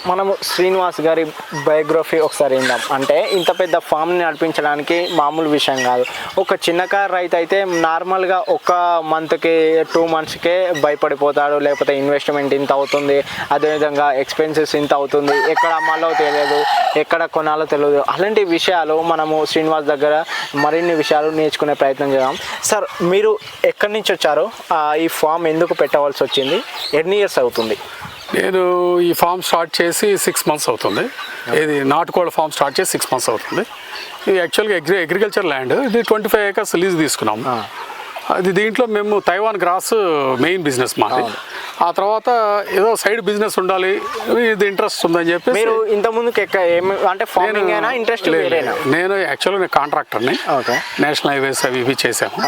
మనము శ్రీనివాస్ గారి బయోగ్రఫీ ఒకసారి విందాం. అంటే ఇంత పెద్ద ఫామ్ని నడిపించడానికి మామూలు విషయం కాదు. ఒక చిన్నకారు రైతు అయితే నార్మల్గా ఒక మంత్కి 2 monthsకే భయపడిపోతాడు, లేకపోతే ఇన్వెస్ట్మెంట్ ఇంత అవుతుంది, అదేవిధంగా ఎక్స్పెన్సెస్ ఇంత అవుతుంది, ఎక్కడ అమ్మాలో తెలియదు, ఎక్కడ కొనాలో తెలియదు. అలాంటి విషయాలు మనము శ్రీనివాస్ దగ్గర మరిన్ని విషయాలు నేర్చుకునే ప్రయత్నం చేద్దాం. సార్, మీరు ఎక్కడి నుంచి వచ్చారు? ఈ ఫామ్ ఎందుకు పెట్టవలసి వచ్చింది? ఎన్ని ఇయర్స్ అవుతుంది? నేను ఈ ఫామ్ స్టార్ట్ చేసి 6 months అవుతుంది. ఇది నాటుకోళ్ళ ఫామ్ స్టార్ట్ చేసి 6 months అవుతుంది. ఇది యాక్చువల్గా అగ్రికల్చర్ ల్యాండ్. ఇది 25 acres లీజ్ తీసుకున్నాము. అది దీంట్లో మేము తైవాన్ గ్రాస్ మెయిన్ బిజినెస్ మాది. ఆ తర్వాత ఏదో సైడ్ బిజినెస్ ఉండాలి, ఇది ఇంట్రెస్ట్ ఉందని చెప్పి. మీరు ఇంతకుముందుకు అంటే ఫార్మింగ్ అయినా ఇంట్రెస్ట్? నేను యాక్చువల్గా కాంట్రాక్టర్ని, నేషనల్ హైవేస్ అవి ఇవి చేసాము.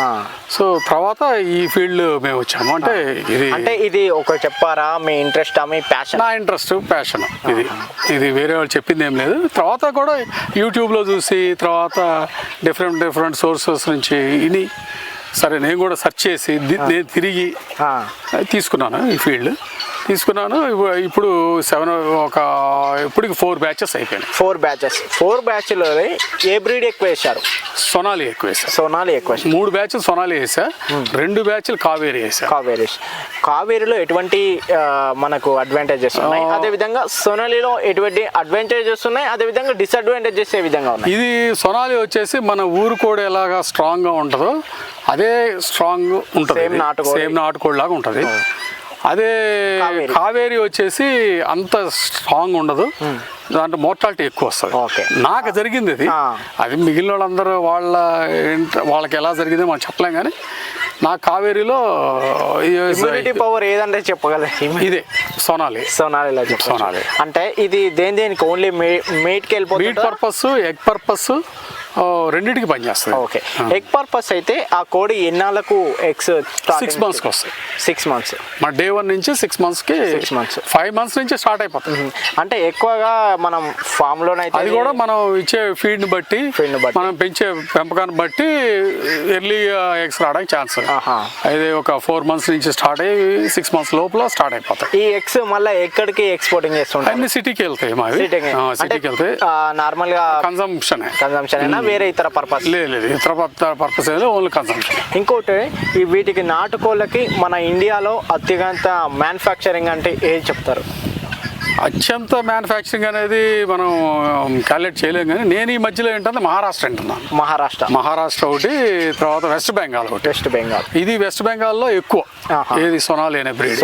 సో తర్వాత ఈ ఫీల్డ్ మేము వచ్చాము. అంటే ఇది ఒక చెప్పారా మీ ఇంట్రెస్ట్, మీ ప్యాషన్? నా ఇంట్రెస్ట్, ప్యాషన్. ఇది వేరే వాళ్ళు చెప్పింది ఏం లేదు. తర్వాత కూడా యూట్యూబ్లో చూసి, తర్వాత డిఫరెంట్ సోర్సెస్ నుంచి ఇని సరే నేను కూడా సెర్చ్ చేసి నేను తిరిగి తీసుకున్నాను. ఈ ఫీల్డ్ తీసుకున్నాను. ఇప్పుడు ఇప్పటికి 4 batches అయిపోయినాయి. 4 batchలో ఏ బ్రీడ్ ఎక్కువ వేశారు? సోనాలి ఎక్కువ వేసా. 3 batches సోనాలి వేసా, 2 batches కావేరి వేసా. కావేరిలో ఎటువంటి మనకు అడ్వాంటేజెస్ ఉన్నాయి, అదేవిధంగా సోనాలిలో ఎటువంటి అడ్వాంటేజెస్ ఉన్నాయి, అదేవిధంగా డిసడ్వాంటేజెస్ ఏ విధంగా ఉన్నాయి? ఇది సోనాలి వచ్చేసి మన ఊరు కోడి ఎలాగా స్ట్రాంగ్గా ఉంటుందో అదే స్ట్రాంగ్ ఉంటుంది, సేమ్ నాటుకోడి లాగా ఉంటుంది. అదే కావేరి వచ్చేసి అంత స్ట్రాంగ్ ఉండదు, దాంట్లో మోర్టాలిటీ ఎక్కువ వస్తుంది. నాకు జరిగింది అది మిగిలిన వాళ్ళందరూ వాళ్ళకి ఎలా జరిగిందో మనం చెప్పలేం. కానీ నాకు కావేరిలో ఇమ్యూనిటీ పవర్ ఏదంటే చెప్పగలరు? ఇదే సోనాలి. అంటే ఇది దేనికి ఓన్లీ మీట్కి వెళ్ళిపోతుంది? మీట్ పర్పస్, ఎగ్ పర్పస్ రెండింటికి పనిచేస్తుంది. ఓకే, ఎగ్ పర్పస్ అయితే ఆ కోడి ఎన్నాళ్ళకు ఎగ్స్? 6 monthsకి వస్తాయి. 6 months మన Day 1 నుంచి 6 monthsకి 5 months నుంచి స్టార్ట్ అయిపోతుంది. అంటే ఎక్కువగా మనం ఫామ్ లోనైతే అది కూడా మనం ఇచ్చే ఫీడ్ని బట్టి, మనం పెంచే పెంపకాన్ని బట్టి ఎర్లీ ఎగ్స్ రావడానికి ఛాన్స్. అయితే ఒక 4 months నుంచి స్టార్ట్ అయ్యి 6 months లోపల స్టార్ట్ అయిపోతాయి. ఈ ఎగ్స్ మళ్ళీ ఎక్కడికి ఎక్స్పోర్టింగ్ చేస్తుంటాయి? అన్ని సిటీకి వెళ్తాయి. మావి సిటీకి వెళ్తాయి. నార్మల్ గా కన్సంప్షన్ వేరే ఇతర పర్పస్ లేదు, ఇతర పర్పస్ ఓన్లీ కన్సంప్షన్. ఇంకోటి, ఈ వీటికి నాటుకోళ్ళకి మన ఇండియాలో అత్యంత మ్యానుఫ్యాక్చరింగ్ అంటే ఏది చెప్తారు? అత్యంత మ్యానుఫ్యాక్చరింగ్ అనేది మనం క్యాలిక్యులేట్ చేయలేము. కానీ నేను ఈ మధ్యలో ఏంటంటే మహారాష్ట్ర అంటున్నాను. మహారాష్ట్ర ఒకటి, తర్వాత వెస్ట్ బెంగాల్ ఒకటి. ఇది వెస్ట్ బెంగాల్లో ఎక్కువ. ఏది సోనాలి అనే బ్రీడ్.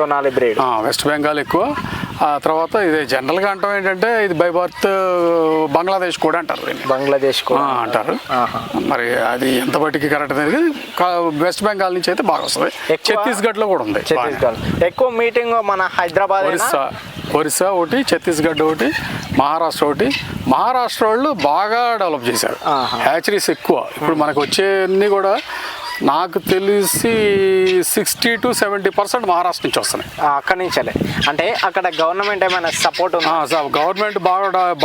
వెస్ట్ బెంగాల్ ఎక్కువ. ఆ తర్వాత ఇది జనరల్గా అంటాం ఏంటంటే ఇది బై బర్త్ బంగ్లాదేశ్ కూడా అంటారు. అంటారు. మరి అది ఎంత బట్టికి కరెక్ట్ అనేది వెస్ట్ బెంగాల్ నుంచి అయితే బాగా వస్తుంది. ఛత్తీస్గఢ్లో కూడా ఉంది. ఎక్కువ మీటింగ్ మన హైదరాబాద్, ఒరిస్సా ఒకటి, ఛత్తీస్గఢ్ ఒకటి, మహారాష్ట్ర ఒకటి. మహారాష్ట్ర వాళ్ళు బాగా డెవలప్ చేశారు. హ్యాచరీస్ ఎక్కువ. ఇప్పుడు మనకు వచ్చేవన్నీ కూడా నాకు తెలిసి 60 to 70% మహారాష్ట్ర నుంచి వస్తున్నాయి. అక్కడి నుంచే. అంటే అక్కడ గవర్నమెంట్ ఏమైనా సపోర్ట్ ఉందా? గవర్నమెంట్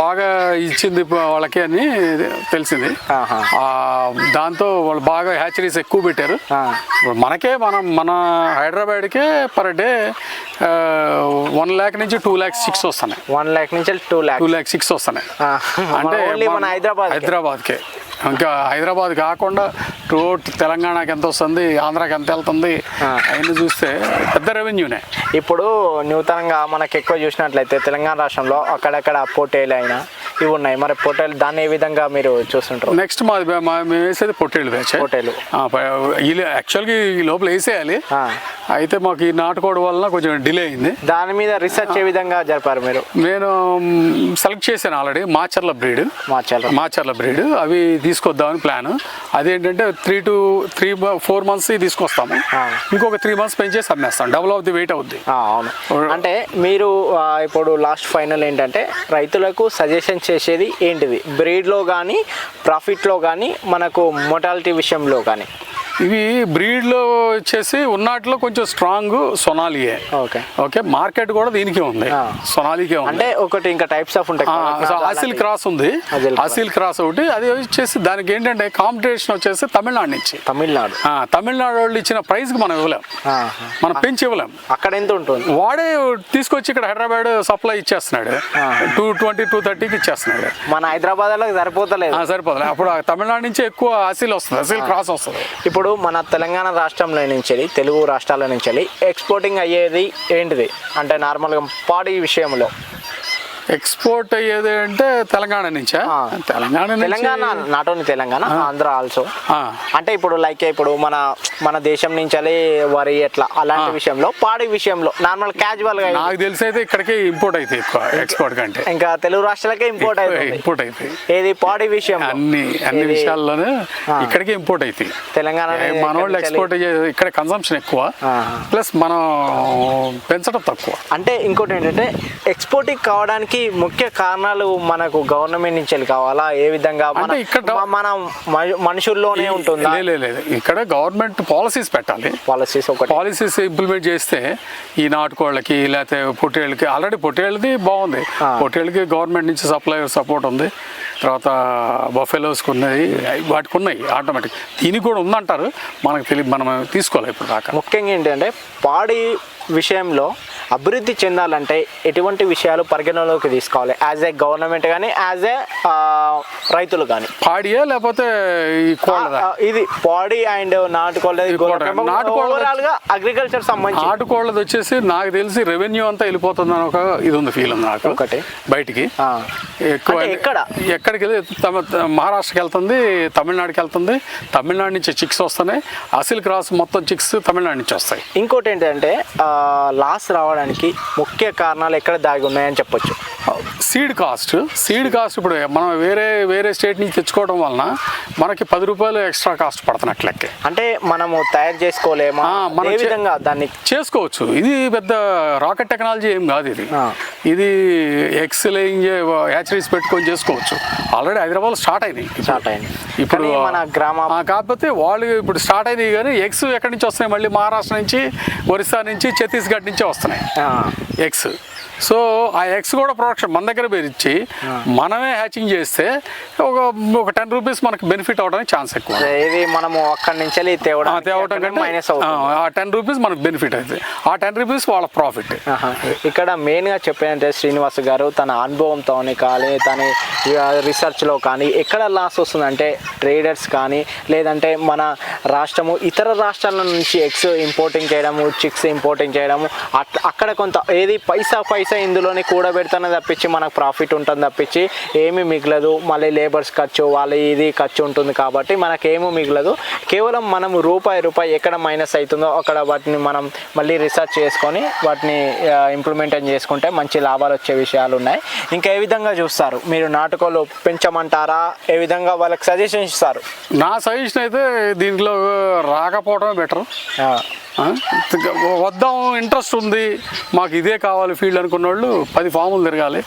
బాగా ఇచ్చింది వాళ్ళకి అని తెలిసింది. దాంతో వాళ్ళు బాగా హ్యాచరీస్ ఎక్కువ పెట్టారు. మనకే మన హైదరాబాద్కే పర్ డే 1 lakh నుంచి 2 lakhs chicks వస్తున్నాయి. 1 lakh నుంచి 2 lakhs chicks వస్తున్నాయి. అంటే హైదరాబాద్కే. ఇంకా హైదరాబాద్ కాకుండా రోడ్ తెలంగాణకి ఎంత వస్తుంది, ఆంధ్రాకి ఎంత వెళ్తుంది, అవన్నీ చూస్తే పెద్ద రెవెన్యూనే. ఇప్పుడు నూతనంగా మనకి ఎక్కువ చూసినట్లయితే తెలంగాణ రాష్ట్రంలో అక్కడక్కడ పొట్టేలు అయినా ఇవి ఉన్నాయి. మరి పొట్టేలు దాన్ని ఏ విధంగా మీరు చూస్తుంటారు? నెక్స్ట్ మేము వేసేది పొట్టేలు బ్యాచ్. యాక్చువల్గా ఈ లోపల వేసేయాలి. అయితే మాకు ఈ నాటుకోవడం వలన కొంచెం డిలే అయింది. దాని మీద రీసెర్చ్ ఏ విధంగా జరిపారు మీరు? నేను సెలెక్ట్ చేశాను ఆల్రెడీ మాచర్ల బ్రీడ్. అవి తీసుకొద్దామని ప్లాన్. అదేంటంటే 3 to 4 months తీసుకొస్తాము. ఇంకొక 3 months పెంచేసి అమ్మేస్తాం. డబుల్ ఆఫ్ ది వెయిట్ అవుద్ది. అవును. అంటే మీరు ఇప్పుడు లాస్ట్ ఫైనల్ ఏంటంటే రైతులకు సజెషన్ చేసేది ఏంటిది? బ్రీడ్లో కానీ, ప్రాఫిట్లో కానీ, మనకు మోర్టాలిటీ విషయంలో కానీ ఇవి బ్రీడ్లో వచ్చేసి ఉన్నట్లో కొంచెం స్ట్రాంగ్ సొనాలియే. ఓకే మార్కెట్ కూడా దీనికే ఉంది, సొనాలికే ఉంది. అంటే ఒకటి ఇంకా టైప్స్ ఆఫ్ ఉంటాయి. అసిల్ క్రాస్ ఉంది, అసిల్ క్రాస్ ఒకటి. అది వచ్చేసి దానికి ఏంటంటే కాంపిటీషన్ వచ్చేసి తమిళనాడు నుంచి. తమిళనాడు వాళ్ళు ఇచ్చిన ప్రైస్ కి మనం ఇవ్వలేం, మనం పెంచి ఇవ్వలేం. అక్కడ ఎంత ఉంటుంది? వాడే తీసుకొచ్చి ఇక్కడ హైదరాబాద్ సప్లై ఇచ్చేస్తున్నాడు, 220 230కి ఇచ్చేస్తున్నాడు. మన హైదరాబాద్ లో సరిపోతలేదు. అప్పుడు తమిళనాడు నుంచి ఎక్కువ అసిల్ వస్తుంది, అసిల్ క్రాస్ వస్తుంది. ఇప్పుడు మన తెలంగాణ రాష్ట్రంలో నుంచి తెలుగు రాష్ట్రాల నుంచి ఎక్స్పోర్టింగ్ అయ్యేది ఏంటిది అంటే నార్మల్గా పాడి విషయంలో ఎక్స్పోర్ట్ అయ్యేది అంటే తెలంగాణ నుంచా? Telangana not only Telangana, Andhra also. అంటే ఇప్పుడు లైక్ ఇప్పుడు మన దేశం నుంచి వరి ఎట్లా అలాంటి విషయంలో, పాడి విషయంలో నార్మల్ క్యాజువల్ గా నాకు తెలిసి అయితే ఇక్కడికి ఇంపోర్ట్ అయితే ఎక్కువ ఎక్స్పోర్ట్ కంటే ఇంకా తెలుగు రాష్ట్రాలకే ఇంపోర్ట్ అయితే ఏది పాడి విషయం అన్ని విషయాల్లోనే ఇక్కడికి ఇంపోర్ట్ అయితే. తెలంగాణ మన వాళ్ళు ఎక్స్పోర్ట్ ఇక్కడ కన్సంప్షన్ ఎక్కువ, ప్లస్ మనం పెంచడం తక్కువ. అంటే ఇంకోటి ఏంటంటే ఎక్స్పోర్టింగ్ కావడానికి ముఖ్య కారణాలు మనకు గవర్నమెంట్ నుంచి కావాలా? ఏ విధంగా మన మనుషుల్లోనే ఉంటుందా? లేదు, ఇక్కడ గవర్నమెంట్ పాలసీస్ పెట్టాలి. పాలసీస్ ఇంప్లిమెంట్ చేస్తే ఈ నాటుకోళ్ళకి లేకపోతే పొట్టేళ్ళకి, ఆల్రెడీ పొట్టేళ్ళది బాగుంది, పొట్టేళ్ళకి గవర్నమెంట్ నుంచి సపోర్ట్ ఉంది. తర్వాత బఫెలోస్కి ఉన్నాయి, వాటికి ఉన్నాయి ఆటోమేటిక్. దీనికి కూడా ఉందంటారు, మనకు తెలియదు, మనం తీసుకోవాలి ఇప్పుడు దాకా. ముఖ్యంగా ఏంటంటే పాడి విషయంలో అభివృద్ధి చెందాలంటే ఎటువంటి విషయాలు పరిగణలోకి తీసుకోవాలి యాజ్ ఏ గవర్నమెంట్ కానీ యాజ్ ఏ రైతులు కానీ? పాడియా లేకపోతే ఇది పాడి అండ్ నాటుకోళ్ళది అగ్రికల్చర్ సంబంధించి. నాటుకోళ్ళది వచ్చేసి నాకు తెలిసి రెవెన్యూ అంతా వెళ్ళిపోతుందని ఒక ఇది ఉంది, ఫీల్ ఉంది నాకు. ఒకటి బయటికి ఎక్కువ ఎక్కడికి వెళ్ళి మహారాష్ట్రకి వెళ్తుంది, తమిళనాడుకి వెళ్తుంది. తమిళనాడు నుంచి చిక్స్ వస్తున్నాయి, అసిల్ క్రాస్ మొత్తం చిక్స్ తమిళనాడు నుంచి వస్తాయి. ఇంకోటి ఏంటంటే లాస్ రావడానికి ముఖ్య కారణాలు ఎక్కడ దాగి ఉన్నాయని చెప్పొచ్చు? సీడ్ కాస్ట్ ఇప్పుడు మనం వేరే స్టేట్ నుంచి తెచ్చుకోవడం వలన మనకి 10 రూపాయలు ఎక్స్ట్రా కాస్ట్ పడుతున్నట్లెక్కే. అంటే మనము తయారు చేసుకోలేమా? మనం విధంగా దాన్ని చేసుకోవచ్చు. ఇది పెద్ద రాకెట్ టెక్నాలజీ ఏం కాదు. ఇది ఎగ్స్ లేయింగ్ హ్యాచరీస్ పెట్టుకొని చేసుకోవచ్చు. ఆల్రెడీ హైదరాబాద్ స్టార్ట్ అయినాయి ఇప్పుడు మన కాకపోతే వాళ్ళు ఇప్పుడు స్టార్ట్ అయినాయి కానీ ఎగ్స్ ఎక్కడి నుంచి వస్తున్నాయి? మళ్ళీ మహారాష్ట్ర నుంచి, ఒరిస్సా నుంచి, ఛత్తీస్గఢ్ నుంచి వస్తున్నాయి ఎగ్స్. సో ఆ ఎగ్స్ కూడా ప్రొడక్షన్ మన దగ్గర పెరిచి మనమే హ్యాచింగ్ చేస్తే ఒక 10 రూపీస్ మనకు బెనిఫిట్ అవడానికి ఛాన్స్ ఎక్కువ. ఇది మనము అక్కడి నుంచి తేవడం ఆ 10 రూపీస్ మనకు బెనిఫిట్ అవుతుంది, ఆ 10 రూపీస్ వాళ్ళ ప్రాఫిట్. ఇక్కడ మెయిన్గా చెప్పేదంటే శ్రీనివాస్ గారు తన అనుభవంతో కానీ తన రీసెర్చ్లో కానీ ఎక్కడ లాస్ వస్తుందంటే ట్రేడర్స్ కానీ లేదంటే మన రాష్ట్రము ఇతర రాష్ట్రాల నుంచి ఎగ్స్ ఇంపోర్టింగ్ చేయడము, చిక్స్ ఇంపోర్టింగ్ చేయడము, అక్కడ కొంత ఏది పైసా ఇందులోనే కూడబెడతానే తప్పించి మనకు ప్రాఫిట్ ఉంటుంది తప్పించి ఏమీ మిగలదు. మళ్ళీ లేబర్స్ ఖర్చు వాళ్ళ ఇది ఖర్చు ఉంటుంది కాబట్టి మనకేమీ మిగలదు. కేవలం మనం రూపాయి ఎక్కడ మైనస్ అవుతుందో అక్కడ వాటిని మనం మళ్ళీ రీసెర్చ్ చేసుకొని వాటిని ఇంప్లిమెంట్ చేసుకుంటే మంచి లాభాలు వచ్చే విషయాలు ఉన్నాయి. ఇంకా ఏ విధంగా చూస్తారు మీరు? నాటుకోళ్ళు పెంచమంటారా? ఏ విధంగా వాళ్ళకి సజెషన్ ఇస్తారు? నా సజెషన్ అయితే దీంట్లో రాకపోవడమే బెటర్. వద్దాం, ఇంట్రెస్ట్ ఉంది, మాకు ఇదే కావాలి ఫీల్డ్ అనుకున్న వాళ్ళు 10 ఫాములు తిరగాలి,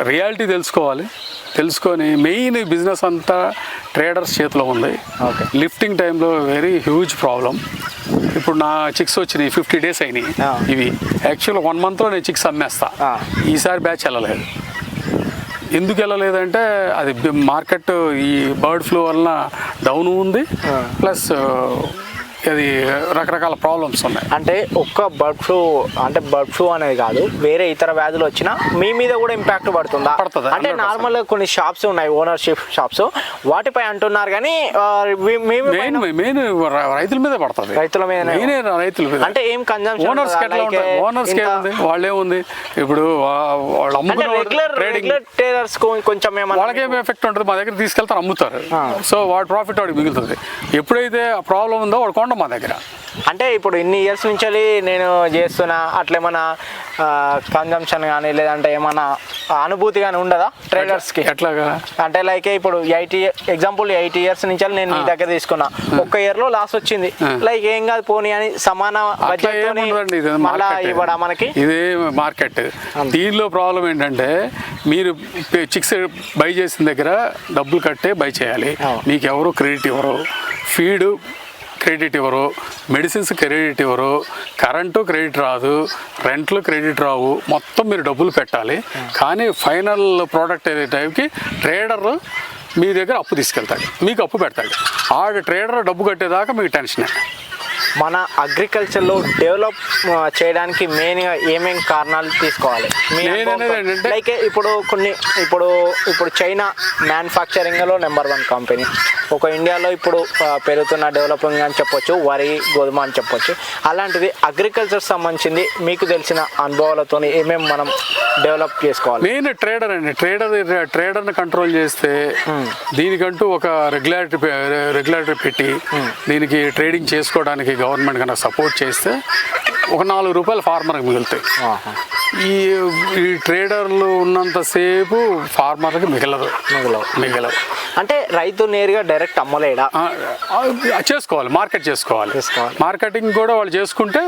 రియాలిటీ తెలుసుకొని మెయిన్ బిజినెస్ అంతా ట్రేడర్స్ చేతిలో ఉంది. లిఫ్టింగ్ టైంలో వెరీ హ్యూజ్ ప్రాబ్లం. ఇప్పుడు నా చిక్స్ వచ్చినాయి 50 days అయినాయి. ఇవి యాక్చువల్గా 1 monthలో నేను చిక్స్ అమ్మేస్తా. ఈసారి బ్యాచ్ వెళ్ళలేదు. ఎందుకు వెళ్ళలేదంటే అది మార్కెట్ ఈ బర్డ్ ఫ్లూ వలన డౌన్ ఉంది, ప్లస్ అది రకరకాల ప్రాబ్లమ్స్ ఉన్నాయి. అంటే ఒక్క బర్డ్ ఫ్లూ అనేది కాదు, వేరే ఇతర వ్యాధులు వచ్చినా మీ మీద కూడా ఇంపాక్ట్ పడుతుందా? పడుతుంది. అంటే నార్మల్గా కొన్ని షాప్స్ ఉన్నాయి, ఓనర్షిప్ షాప్స్, వాటిపై అంటున్నారు కానీ మెయిన్ రైతుల మీద పడుతుంది. రైతుల మీద అంటే ఏం కన్జంప్షన్ ఓనర్స్ వాళ్ళే ఉంది. ఇప్పుడు వాళ్ళు రెగ్యులర్ ట్రేడర్స్ కొంచెం వాళ్ళకేం ఎఫెక్ట్ ఉంటుంది, మా దగ్గర తీసుకెళ్తారు, అమ్ముతారు. సో వాడి ప్రాఫిట్ వాడికి మిగులుతుంది. ఎప్పుడైతే ఆ ప్రాబ్లం ఉందో వాడు కొండ మా దగ్గర. అంటే ఇప్పుడు ఇన్ని ఇయర్స్ నుంచి నేను చేస్తున్నా అట్లేమన్నా కన్జంప్షన్ కానీ లేదంటే ఏమన్నా అనుభూతి కానీ ఉండదా ట్రేడర్స్కి? ఎట్లాగా అంటే లైక్ ఇప్పుడు 8 years నుంచి నేను నీ దగ్గర తీసుకున్నా, ఒక్క ఇయర్లో లాస్ వచ్చింది, లైక్ ఏం కాదు పోనీ అని సమాన ఇవ్వడా మనకి? ఇదే మార్కెట్. దీనిలో ప్రాబ్లం ఏంటంటే మీరు చిక్స్ బై చేసిన దగ్గర డబ్బులు కట్టే బై చేయాలి, మీకు ఎవరు క్రెడిట్ ఇవ్వరు. ఫీడ్ క్రెడిట్ ఇవ్వరు, మెడిసిన్స్ క్రెడిట్ ఇవ్వరు, కరెంటు క్రెడిట్ రాదు, రెంట్లు క్రెడిట్ రావు, మొత్తం మీరు డబ్బులు పెట్టాలి. కానీ ఫైనల్ ప్రోడక్ట్ అయ్యే టైంకి ట్రేడర్ మీ దగ్గర అప్పు తీసుకెళ్తాడు, మీకు అప్పు పెడతాడు. ట్రేడర్ డబ్బు కట్టేదాకా మీకు టెన్షనే. మన అగ్రికల్చర్లో డెవలప్ చేయడానికి మెయిన్గా ఏమేమి కారణాలు తీసుకోవాలి? లైక్ ఇప్పుడు చైనా మ్యానుఫ్యాక్చరింగ్లో నెంబర్ 1 కంపెనీ, ఒక ఇండియాలో ఇప్పుడు పెరుగుతున్న డెవలపింగ్ అని చెప్పొచ్చు, వరి గోధుమ అని చెప్పొచ్చు. అలాంటిది అగ్రికల్చర్ సంబంధించింది మీకు తెలిసిన అనుభవాలతో ఏమేమి మనం డెవలప్ చేసుకోవాలి? మెయిన్ ట్రేడర్ అండి. ట్రేడర్ని కంట్రోల్ చేస్తే దీనికంటూ ఒక రెగ్యులేటరీ పెట్టి దీనికి ట్రేడింగ్ చేసుకోవడానికి గవర్నమెంట్ కనుక సపోర్ట్ చేస్తే ఒక 4 రూపాయలు ఫార్మర్కి మిగులుతాయి. ఈ ట్రేడర్లు ఉన్నంతసేపు ఫార్మర్కి మిగలదు. అంటే రైతు నేరుగా డైరెక్ట్ అమ్మలేడా? చేసుకోవాలి, మార్కెట్ చేసుకోవాలి. మార్కెటింగ్ కూడా వాళ్ళు చేసుకుంటే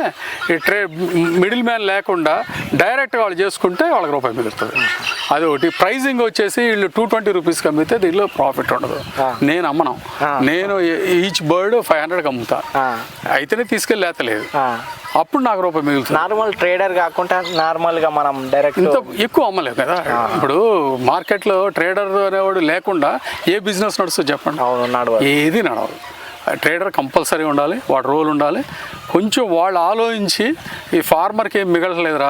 మిడిల్ మ్యాన్ లేకుండా డైరెక్ట్గా వాళ్ళు చేసుకుంటే వాళ్ళకి రూపాయి మిగులుతుంది. అది ఒకటి. ప్రైజింగ్ వచ్చేసి వీళ్ళు 220 రూపీస్కి అమ్మితే దీనిలో ప్రాఫిట్ ఉండదు. నేను అమ్మను, నేను ఈచ్ బర్డ్ 500కి అమ్ముతా, అయితేనే తీసుకెళ్ళి లేతలేదు, అప్పుడు నాకు రూపాయి మిగులుతుంది. నార్మల్ ట్రేడర్ కాకుండా నార్మల్గా మనం డైరెక్ట్ ఇంత ఎక్కువ అమ్మలేము కదా. ఇప్పుడు మార్కెట్లో ట్రేడర్ అనేవాడు లేకుండా ఏ బిజినెస్ నడుస్తుంది చెప్పండి? ఏది నడవదు. ట్రేడర్ కంపల్సరీ ఉండాలి, వాడు రోల్ ఉండాలి. కొంచెం వాళ్ళు ఆలోచించి ఈ ఫార్మర్కి ఏం మిగలలేదురా,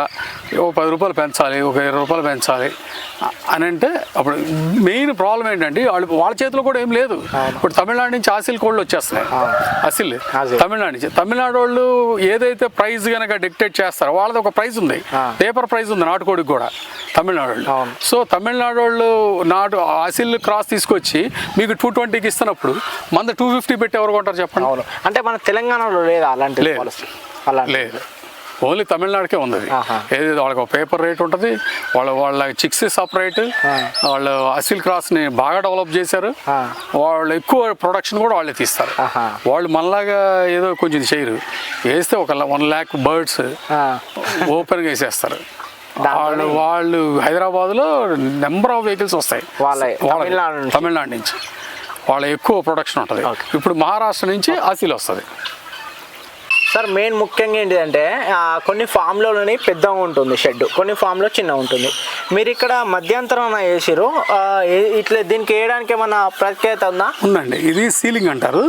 ఒక 10 రూపాయలు పెంచాలి, ఒక 20 రూపాయలు పెంచాలి అని అంటే అప్పుడు మెయిన్ ప్రాబ్లం ఏంటంటే వాళ్ళ చేతిలో కూడా ఏం లేదు. ఇప్పుడు తమిళనాడు నుంచి ఆసిల్ కోళ్ళు వచ్చేస్తున్నాయి. తమిళనాడు నుంచి. తమిళనాడు వాళ్ళు ఏదైతే ప్రైస్ కనుక డిక్టేట్ చేస్తారో వాళ్ళది ఒక ప్రైస్ ఉంది, పేపర్ ప్రైస్ ఉంది నాటుకోడికి కూడా తమిళనాడు వాళ్ళు. సో తమిళనాడు వాళ్ళు ఆసిల్ క్రాస్ తీసుకొచ్చి మీకు 220కి ఇస్తున్నప్పుడు మన 250 పెట్టి ఎవరు కొంటారు చెప్పండి? అంటే మన తెలంగాణలో లేదా అలాంటి? లేదు, ఓన్లీ తమిళనాడుకే ఉంది. ఏది వాళ్ళకి ఒక పేపర్ రేట్ ఉంటుంది, వాళ్ళ చిక్స్ సపరేట్, వాళ్ళు అసిల్ క్రాస్ని బాగా డెవలప్ చేశారు, వాళ్ళు ఎక్కువ ప్రొడక్షన్ కూడా వాళ్ళే తీస్తారు. వాళ్ళు మనలాగా ఏదో కొంచెం చేయరు, వేస్తే ఒక 1 lakh బర్డ్స్ ఓపెన్గా వేసేస్తారు. వాళ్ళు హైదరాబాద్లో నెంబర్ ఆఫ్ వెహికల్స్ వస్తాయి తమిళనాడు నుంచి, వాళ్ళ ఎక్కువ ప్రొడక్షన్ ఉంటుంది. ఇప్పుడు మహారాష్ట్ర నుంచి అసిల్ వస్తుంది. సార్ మెయిన్ ముఖ్యంగా ఏంటిదంటే కొన్ని ఫామ్లోని పెద్దగా ఉంటుంది షెడ్, కొన్ని ఫామ్లో చిన్నగా ఉంటుంది. మీరు ఇక్కడ మధ్యంతరం వేసిరు, ఇట్లా దీనికి వేయడానికి ఏమన్నా ప్రత్యేకత ఉందా? ఉందండి. ఇది సీలింగ్ అంటారు.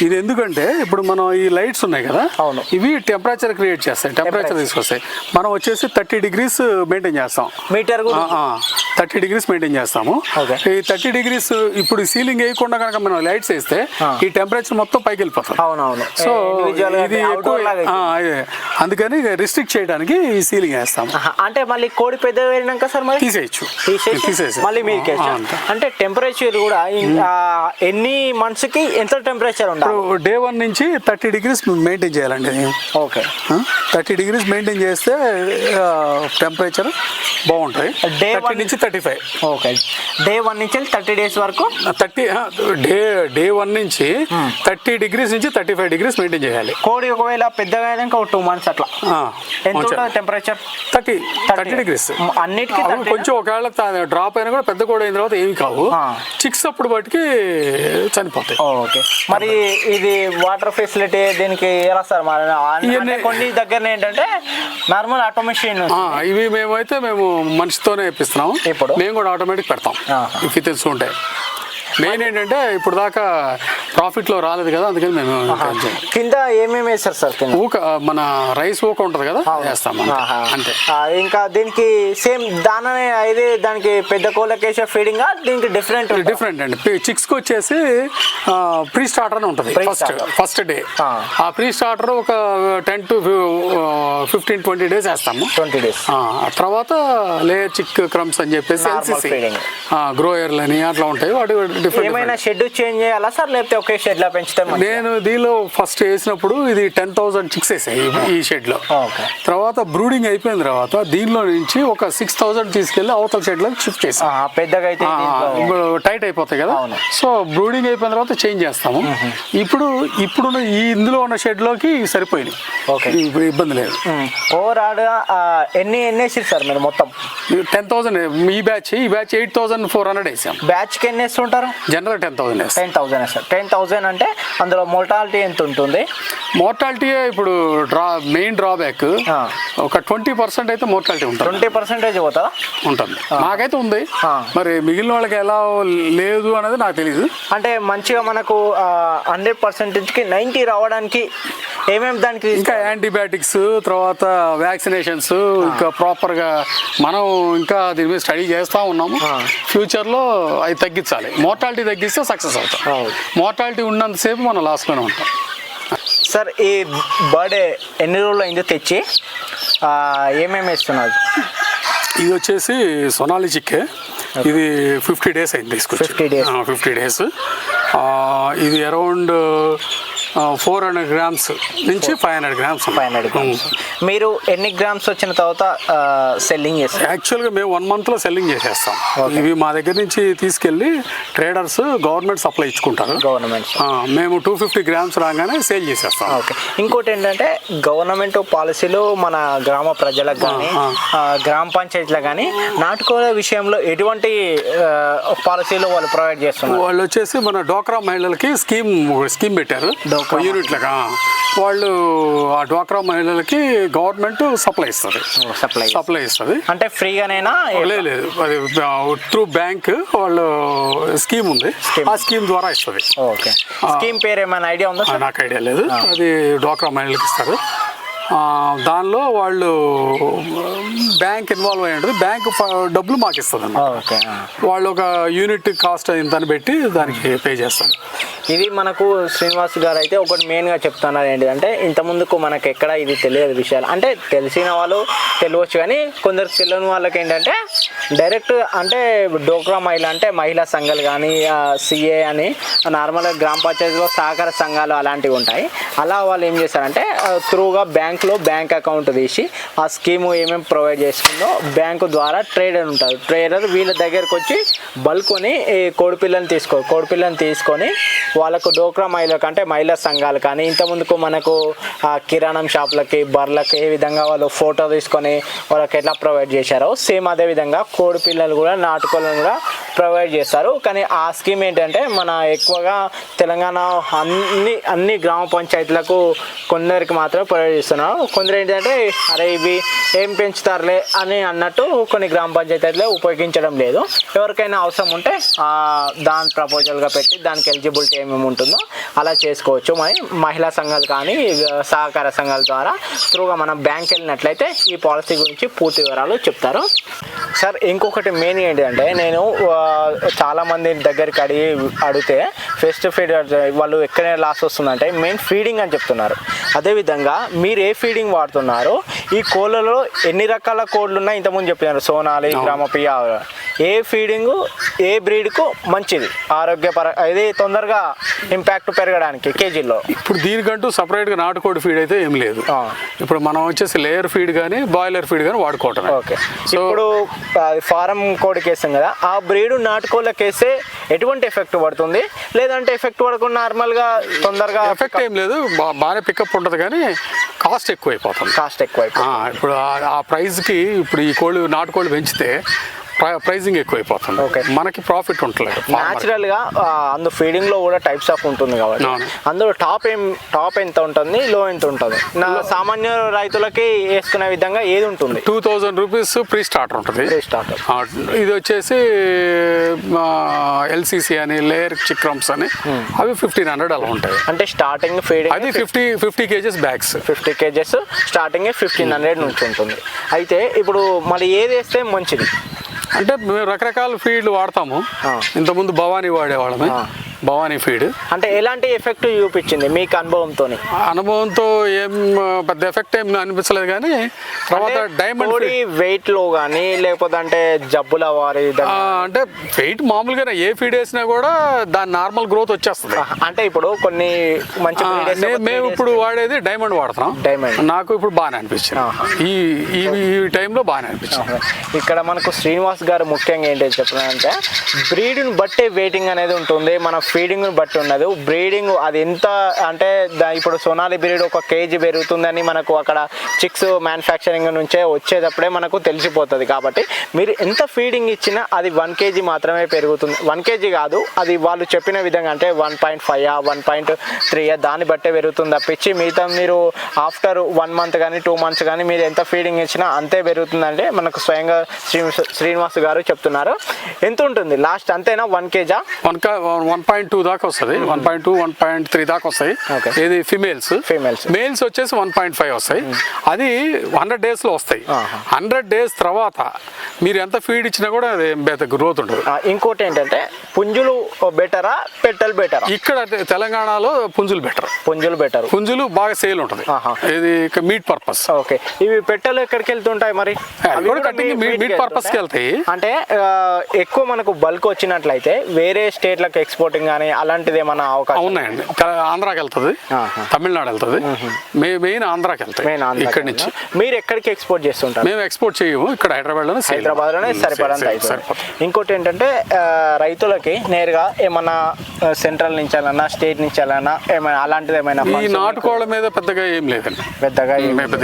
ఇది ఎందుకంటే ఇప్పుడు మనం ఈ లైట్స్ ఉన్నాయి కదా, అవును, ఇవి టెంపరేచర్ క్రియేట్ చేస్తాయి, టెంపరేచర్ తీసుకొస్తాయి. మనం వచ్చేసి 30 degrees మెయింటైన్ చేస్తాం, మీటర్ 30 degrees మెయింటైన్ చేస్తాము. ఈ 30 degrees ఇప్పుడు సీలింగ్ వేయకుండా కనుక మనం లైట్స్ వేస్తే ఈ టెంపరేచర్ మొత్తం పైకి వెళ్ళిపోతుంది. అవునవును. సో ఇది అందుకని రిస్ట్రిక్ట్ చేయడానికి ఈ సీలింగ్ వేస్తాం. అంటే మళ్ళీ కోడి పెద్ద వెళ్ళినాక సార్ మరి తీసేసి మళ్ళీ మీరు అంటే టెంపరేచర్ కూడా ఎన్ని మంత్స్ కి ఎంత టెంపరేచర్ ఉండాలి? Day 1 నుంచి 30 degrees మెయింటైన్ చేయాలండి. ఓకే, 30 degrees మెయింటైన్ చేస్తే టెంపరేచర్ బాగుంటుంది. Day 1 నుంచి 35. ఓకే, Day 1 నుంచి 30 days వరకు Day 1 నుంచి 30 degrees నుంచి 35 degrees మెయింటైన్ చేయాలి. కోడి ఒకవేళ పెద్దగా అయినాక ఒక 2 months అట్లా ఎంత టెంపరేచర్? 30 degrees అన్నిటికీ. కొంచెం ఒకవేళ డ్రాప్ అయినా కూడా పెద్ద కోడి అయిన తర్వాత ఏమి కావు, చిక్స్ అప్పుడు బట్టికి చనిపోతాయి. ఓకే, మరి ఇది వాటర్ ఫెసిలిటీ దీనికి ఎలా సార్? మరి కొన్ని దగ్గర ఏంటంటే నార్మల్ ఆటోమేషన్, ఇవి మేము మనిషితోనే ఇప్పిస్తున్నాం. ఇప్పుడు మేము కూడా ఆటోమేటిక్ పెడతాం ఇవి తెలుసుకుంటే. మెయిన్ ఏంటంటే ఇప్పుడు దాకా ప్రాఫిట్లో రాలేదు కదా, అందుకని మేము కింద ఏమేమి వేస్తారు సార్? ఊక మన రైస్ ఊక ఉంటుంది కదా, వేస్తాం అంతే. ఇంకా దీనికి సేమ్ దాననే అయితే దానికి పెద్ద కోళ్ళకి వేసే ఫీడింగ్ దీనికి డిఫరెంట్ అండి. చిక్స్కి వచ్చేసి ప్రీ స్టార్టర్ అని ఉంటుంది. ఫస్ట్ డే ఆ ప్రీ స్టార్టర్ ఒక 10 to 15-20 days వేస్తాము. 20 days తర్వాత లేయర్ చిక్ క్రమ్స్ అని చెప్పేసి గ్రోయర్లు అని అట్లా ఉంటాయి. వాటి ఏమైనా షెడ్ చేంజ్ చేయాలా సార్, లేకపోతే ఒకే షెడ్ లా పెంచుతాం? నేను దీనిలో ఫస్ట్ వేసినప్పుడు ఇది 10,000 చిక్స్ వేసాయి ఈ షెడ్ లో. తర్వాత బ్రూడింగ్ అయిపోయిన తర్వాత దీనిలో నుంచి ఒక 6,000 తీసుకెళ్లి అవతల షెడ్ లో షిఫ్ట్ చేసాం. పెద్దగా అయితే టైట్ అయిపోతాయి కదా, సో బ్రూడింగ్ అయిపోయిన తర్వాత చేంజ్ చేస్తాము. ఇప్పుడు ఇందులో ఉన్న షెడ్ లోకి సరిపోయింది, ఇప్పుడు ఇబ్బంది లేదు. ఓవరాల్ ఎన్ని వేసారు సార్ మీరు మొత్తం? 10,000. ఈ బ్యాచ్ 8,400 వేసాం. బ్యాచ్ కి ఎన్ని వేస్తుంటారు? జనరల్ 10,000 వేస్తాం. 10,000 వేస్తారు. 10,000 అంటే అందులో మోర్టాలిటీ ఎంత ఉంటుంది? మోర్టాలిటీ ఇప్పుడు మెయిన్ డ్రాబ్యాక్ ఒక 20% అయితే మోర్టాలిటీ ఉంటుంది. 20% పోతుందా? ఉంటుంది, నాకైతే ఉంది. మరి మిగిలిన వాళ్ళకి ఎలా లేదు అనేది నాకు తెలియదు. అంటే మంచిగా మనకు 100%కి 90 రావడానికి ఏమేమి దానికి ఇంకా యాంటీబయాటిక్స్, తర్వాత వ్యాక్సినేషన్స్, ఇంకా ప్రాపర్గా మనం ఇంకా దీని మీద స్టడీ చేస్తూ ఉన్నాము. ఫ్యూచర్లో అవి తగ్గించాలి. మోర్టాలిటీ తగ్గిస్తే సక్సెస్ అవుతాం. మోర్టాలిటీ ఉన్నంతసేపు మనం లాస్లోనే ఉంటాం. సార్, ఈ బర్త్డే ఎన్ని రోజులు అయిందో తెచ్చి ఏమేమి ఇస్తున్నారు? ఇది వచ్చేసి సొనాలి చిక్కే. ఇది 50 days అయింది తీసుకొచ్చి. 50 days. ఇది అరౌండ్ 400 grams నుంచి 500 grams. మీరు ఎన్ని గ్రామ్స్ వచ్చిన తర్వాత సెల్లింగ్ చేస్తారు? యాక్చువల్గా మేము 1 monthలో సెల్లింగ్ చేసేస్తాం. ఇవి మా దగ్గర నుంచి తీసుకెళ్ళి ట్రేడర్స్ గవర్నమెంట్ సప్లై ఇచ్చుకుంటారు. మేము 250 grams రాగానే సేల్ చేసేస్తాం. ఓకే. ఇంకోటి ఏంటంటే గవర్నమెంట్ పాలసీలు మన గ్రామ ప్రజలకు కానీ గ్రామ పంచాయతీలకు కానీ నాటుకోళ్ల విషయంలో ఎటువంటి పాలసీలు వాళ్ళు ప్రొవైడ్ చేస్తున్నారు? వాళ్ళు వచ్చేసి మన డోక్రా మహిళలకి స్కీమ్ పెట్టారు యూనిట్లుగా. వాళ్ళు ఆ డ్వాక్రా మహిళలకి గవర్నమెంట్ సప్లై ఇస్తుంది. అంటే ఫ్రీగానేనా? లేదు, అది త్రూ బ్యాంక్ వాళ్ళు స్కీమ్ ఉంది, ఆ స్కీమ్ ద్వారా ఇస్తుంది. ఓకే. స్కీమ్ పేరు ఏమైనా ఐడియా ఉందా? నాకు ఐడియా లేదు. అది డ్వాక్రా మహిళలకి ఇస్తారు. దానిలో వాళ్ళు బ్యాంక్ ఇన్వాల్వ్ అయ్యి ఉంటుంది. బ్యాంక్ డబ్బులు మాకు ఇస్తుంది అన్నమాట. వాళ్ళు ఒక యూనిట్ కాస్ట్ ఇంతని పెట్టి దానికి పే చేస్తారు. ఇది మనకు శ్రీనివాస్ గారు అయితే ఒకటి మెయిన్గా చెప్తున్నారు ఏంటంటే, ఇంతకుముందుకు మనకు ఎక్కడ ఇది తెలియదు విషయాలు. అంటే తెలిసిన వాళ్ళు తెలియవచ్చు, కానీ కొందరు తెలియని వాళ్ళకి ఏంటంటే డైరెక్ట్ అంటే డోక్రా మహిళ అంటే మహిళా సంఘాలు కానీ సిఏ అని నార్మల్గా గ్రామ పంచాయతీలో సహకార సంఘాలు అలాంటివి ఉంటాయి. అలా వాళ్ళు ఏం చేస్తారంటే త్రూగా బ్యాంక్లో బ్యాంక్ అకౌంట్ తీసి ఆ స్కీము ఏమేమి ప్రొవైడ్ చేస్తుందో బ్యాంకు ద్వారా ట్రేడర్ ఉంటారు. ట్రేడర్ వీళ్ళ దగ్గరకు వచ్చి బల్కొని కోడిపిల్లని తీసుకొని వాళ్ళకు డోక్రా మహిళలకు అంటే మహిళా సంఘాలు కానీ ఇంతకుముందుకు మనకు కిరాణం షాపులకి బర్రెలకి ఏ విధంగా వాళ్ళు ఫోటో తీసుకొని వాళ్ళకి ఎట్లా ప్రొవైడ్ చేశారో సేమ్ అదే విధంగా కోడి పిల్లలు కూడా నాటుకోళ్ళను కూడా ప్రొవైడ్ చేస్తారు. కానీ ఆ స్కీమ్ ఏంటంటే మన ఎక్కువగా తెలంగాణ అన్ని గ్రామ పంచాయతీలకు కొందరికి మాత్రమే ప్రొవైడ్ చేస్తున్నారు. కొందరు ఏంటంటే అరే ఇవి ఏం పెంచుతారులే అని అన్నట్టు కొన్ని గ్రామ పంచాయతీలో ఉపయోగించడం లేదు. ఎవరికైనా అవసరం ఉంటే దాని ప్రపోజల్గా పెట్టి దానికి ఎలిజిబిలిటీ ఏమేమి ఉంటుందో అలా చేసుకోవచ్చు. మరి మహిళా సంఘాలు కానీ సహకార సంఘాల ద్వారా త్రూగా మనం బ్యాంక్ వెళ్ళినట్లయితే ఈ పాలసీ గురించి పూర్తి వివరాలు చెప్తారు. సార్, ఇంకొకటి మెయిన్ ఏంటంటే నేను చాలామంది దగ్గరికి అడిగితే ఫెస్ట్ ఫీడ్ వాళ్ళు ఎక్కడైనా లాస్ వస్తుందంటే మెయిన్ ఫీడింగ్ అని చెప్తున్నారు. అదేవిధంగా మీరు ఏ ఫీడింగ్ వాడుతున్నారు? ఈ కోళ్ళలో ఎన్ని రకాల కోళ్ళు ఉన్నాయి? ఇంతకుముందు చెప్పినారు సోనాలి, గ్రామపియ. ఏ ఫీడింగ్ ఏ బ్రీడ్కు మంచిది ఇది తొందరగా ఇంపాక్ట్ పెరగడానికి కేజీలో? ఇప్పుడు దీనికంటూ సపరేట్గా నాటుకోడి ఫీడ్ అయితే ఏం లేదు. ఇప్పుడు మనం వచ్చేసి లేయర్ ఫీడ్ కానీ బాయిలర్ ఫీడ్ కానీ వాడుకోవటం. ఓకే. ఇప్పుడు ఫారం కోడికి వేస్తాం కదా, ఆ బ్రీడ్ నాటుకోళ్ళకి వేస్తే ఎటువంటి ఎఫెక్ట్ పడుతుంది? లేదంటే ఎఫెక్ట్ పడకుండా నార్మల్గా తొందరగా ఎఫెక్ట్ ఏం లేదు, బాగానే పికప్ ఉంటుంది, కానీ కాస్ట్ ఎక్కువైపోతుంది. ఇప్పుడు ఆ ప్రైస్కి ఇప్పుడు ఈ కోళ్ళు నాటుకోళ్ళు పెంచితే ప్రైజింగ్ ఎక్కువైపోతుంది. ఓకే. మనకి ప్రాఫిట్ ఉంటుంది. న్యాచురల్గా అందులో ఫీడింగ్లో కూడా టైప్స్ ఆఫ్ ఉంటుంది కాబట్టి అందులో టాప్ ఎంత ఉంటుంది, లో ఎంత ఉంటుంది? సామాన్య రైతులకి వేసుకునే విధంగా ఏది ఉంటుంది? 2000 రూపీస్ ప్రీ స్టార్టర్ ఉంటుంది. ఇది వచ్చేసి ఎల్సిసి అని లేయర్ చిక్రమ్స్ అని అవి 1500 అలా ఉంటాయి. అంటే స్టార్టింగ్ ఫీడింగ్ అది 50 kgs బ్యాగ్స్. 50 kgs స్టార్టింగ్ 1500 నుంచి ఉంటుంది. అయితే ఇప్పుడు మళ్ళీ ఏది వేస్తే మంచిది? అంటే మేము రకరకాల ఫీడ్లు వాడతాము. ఇంతకుముందు భవానీ వాడేవాళ్ళమే. భవానీ ఫీడ్ అంటే ఎలాంటి ఎఫెక్ట్ చూపించింది మీకు అనుభవంతో? ఏం పెద్ద ఎఫెక్ట్ ఏం అనిపించలేదు, కానీ తర్వాత డైమండ్ వెయిట్ లో కానీ లేకపోతే అంటే జబ్బుల వారి అంటే వెయిట్ మామూలుగా ఏ ఫీడ్ వేసినా కూడా దాని నార్మల్ గ్రోత్ వచ్చేస్తుంది. అంటే ఇప్పుడు కొన్ని మంచి మేము ఇప్పుడు వాడేది డైమండ్ వాడుతున్నాం. డైమండ్ నాకు ఇప్పుడు బాగానే అనిపించింది. ఈ టైంలో బాగానే అనిపించింది. ఇక్కడ మనకు శ్రీనివాస్ గారు ముఖ్యంగా ఏంటంటే చెప్పాలంటే బ్రీడ్ని బట్టే వెయిటింగ్ అనేది ఉంటుంది. మన ఫీడింగ్ బట్టి ఉన్నది. బ్రీడింగ్ అది ఎంత అంటే ఇప్పుడు సోనాలి బ్రీడ్ 1 kg పెరుగుతుందని మనకు అక్కడ చిక్స్ మ్యానుఫ్యాక్చరింగ్ నుంచే వచ్చేటప్పుడే మనకు తెలిసిపోతుంది. కాబట్టి మీరు ఎంత ఫీడింగ్ ఇచ్చినా అది 1 kg మాత్రమే పెరుగుతుంది. 1 kg కాదు, అది వాళ్ళు చెప్పిన విధంగా అంటే 1.5 1.3 దాన్ని బట్టే పెరుగుతుంది తప్పించి మిగతా మీరు ఆఫ్టర్ 1 month కానీ 2 months కానీ మీరు ఎంత ఫీడింగ్ ఇచ్చినా అంతే పెరుగుతుందంటే మనకు స్వయంగా శ్రీనివాస్ గారు చెప్తున్నారు. ఎంత ఉంటుంది లాస్ట్ అంతేనా 1 kg? 1.2 దాకా వస్తుంది. 1.2 1.3 దాకా వస్తాయి. ఇది ఫిమేల్స్. మేల్స్ వచ్చేసి 1.5 వస్తాయి. అది 100 days లో వస్తాయి. 100 days తర్వాత మీరు ఎంత ఫీడ్ ఇచ్చినా కూడా అది గ్రోత్ ఉంటుంది. ఇంకోటి ఏంటంటే పుంజులు బెటరా పెట్టెలు బెటరా? ఇక్కడ తెలంగాణలో పుంజులు బెటర్. పుంజులు బాగా సేల్ ఉంటుంది. ఇది మీట్ పర్పస్. ఓకే, ఇవి పెట్టెలు ఎక్కడికి వెళ్తుంటాయి మరి? మీట్ పర్పస్ కి వెళ్తాయి. అంటే ఎక్కువ మనకు బల్క్ వచ్చినట్లయితే వేరే స్టేట్లకు ఎక్స్పోర్టింగ్ కానీ అలాంటిది ఏమైనా అవకాశం ఉన్నాయండి? ఆంధ్రాకి వెళ్తుంది, తమిళనాడు వెళ్తుంది, మెయిన్ ఆంధ్రాకి వెళ్తాయి. ఇక్కడ నుంచి మీరు ఎక్కడికి ఎక్స్పోర్ట్ చేస్తుంటారు? మేము ఎక్స్పోర్ట్ చేయము, ఇక్కడ హైదరాబాద్లోనే సరిపడంత అయిపోతుంది. ఇంకోటి ఏంటంటే రైతులకి నేరుగా ఏమన్నా సెంట్రల్ నుంచి వెళ్ళాలన్నా స్టేట్ నుంచి వెళ్ళాలన్నా ఏమైనా అలాంటిది ఏమైనా? ఈ నాటుకోళ్ళ మీద పెద్దగా ఏం లేదండి. పెద్దగా ఏం లేదు.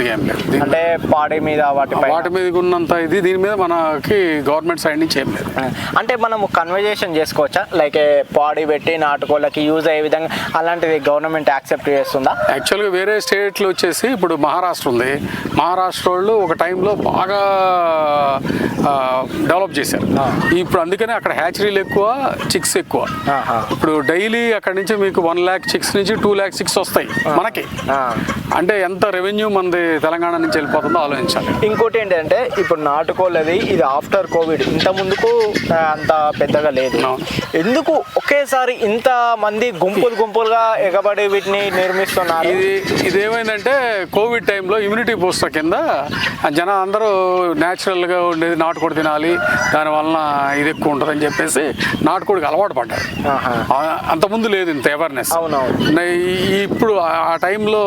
అంటే పాడి మీద వాటి మీద ఉన్నంత ఇది దీని మీద మనకి గవర్నమెంట్ సైడ్ నుంచి ఏం లేదు. అంటే మనము కన్వర్జేషన్ చేసుకోవచ్చా? లైక్ పాడి పెట్టి నాటుకోళ్ళకి యూజ్ అయ్యే విధంగా అలాంటిది గవర్నమెంట్ యాక్సెప్ట్ చేస్తుందా? యాక్చువల్గా వేరే స్టేట్లు వచ్చేసి ఇప్పుడు మహారాష్ట్ర ఉంది. మహారాష్ట్ర వాళ్ళు ఒక టైంలో బాగా డెవలప్ చేశారు. ఇప్పుడు అందుకనే అక్కడ హ్యాచరీలు ఎక్కువ, చిక్స్ ఎక్కువ. ఇప్పుడు డైలీ అక్కడ నుంచి మీకు 1 lakh చిక్స్ నుంచి 2 lakh చిక్స్ వస్తాయి మనకి. అంటే ఎంత రెవెన్యూ మనది తెలంగాణ నుంచి వెళ్ళిపోతుందో ఆలోచించాలి. ఇంకోటి ఏంటంటే ఇప్పుడు నాటుకోళ్ళది ఇది ఆఫ్టర్ కోవిడ్, ఇంత ముందుకు అంత పెద్దగా లేదు. ఎందుకు ఒకేసారి ఇంత మంది గుంపులుగా ఎగబడి వీటిని నిర్మిస్తున్నారు? ఇదేమైందంటే కోవిడ్ టైంలో ఇమ్యూనిటీ బూస్టర్ కింద జనం అందరూ న్యాచురల్గా ఉండేది నాటుకోడి తినాలి, దానివలన ఇది ఎక్కువ ఉంటుంది అని చెప్పేసి నాటుకోడికి అలవాటు పడ్డారు. అంతకుముందు లేదు ఇంత అవేర్నెస్. ఇప్పుడు ఆ టైంలో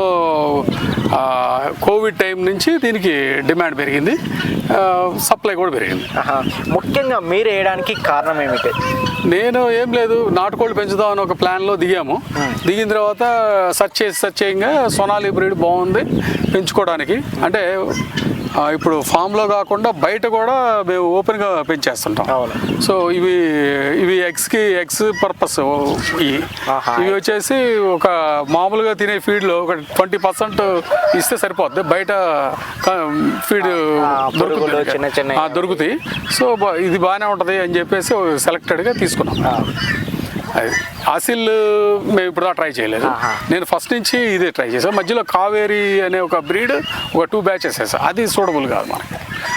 కోవిడ్ టైం నుంచి దీనికి డిమాండ్ పెరిగింది, సప్లై కూడా పెరిగింది. ముఖ్యంగా మీరు వేయడానికి కారణం ఏమిటి? నేను ఏం లేదు, నాటుకోళ్ళు పెంచుదాం అని ఒక ప్లాన్లో దిగాము. దిగిన తర్వాత సెర్చ్ చేయంగా సోనాలి బ్రీడ్ బాగుంది పెంచుకోవడానికి. అంటే ఇప్పుడు ఫామ్లో కాకుండా బయట కూడా మేము ఓపెన్గా పెంచేస్తుంటాం. సో ఇవి ఎగ్స్ పర్పస్. ఇవి వచ్చేసి ఒక మామూలుగా తినే ఫీడ్లో ఒక 20% ఇస్తే సరిపోద్ది. బయట ఫీడ్ దొరుకుతాయి. సో ఇది బాగానే ఉంటుంది అని చెప్పేసి సెలెక్టెడ్గా తీసుకున్నాం. అది ఆసిల్ మేము ఇప్పుడు ట్రై చేయలేదు. నేను ఫస్ట్ నుంచి ఇదే ట్రై చేశాను. మధ్యలో కావేరీ అనే ఒక బ్రీడ్ ఒక 2 batches వేసాను. అది సూటబుల్ కాదు మనకి.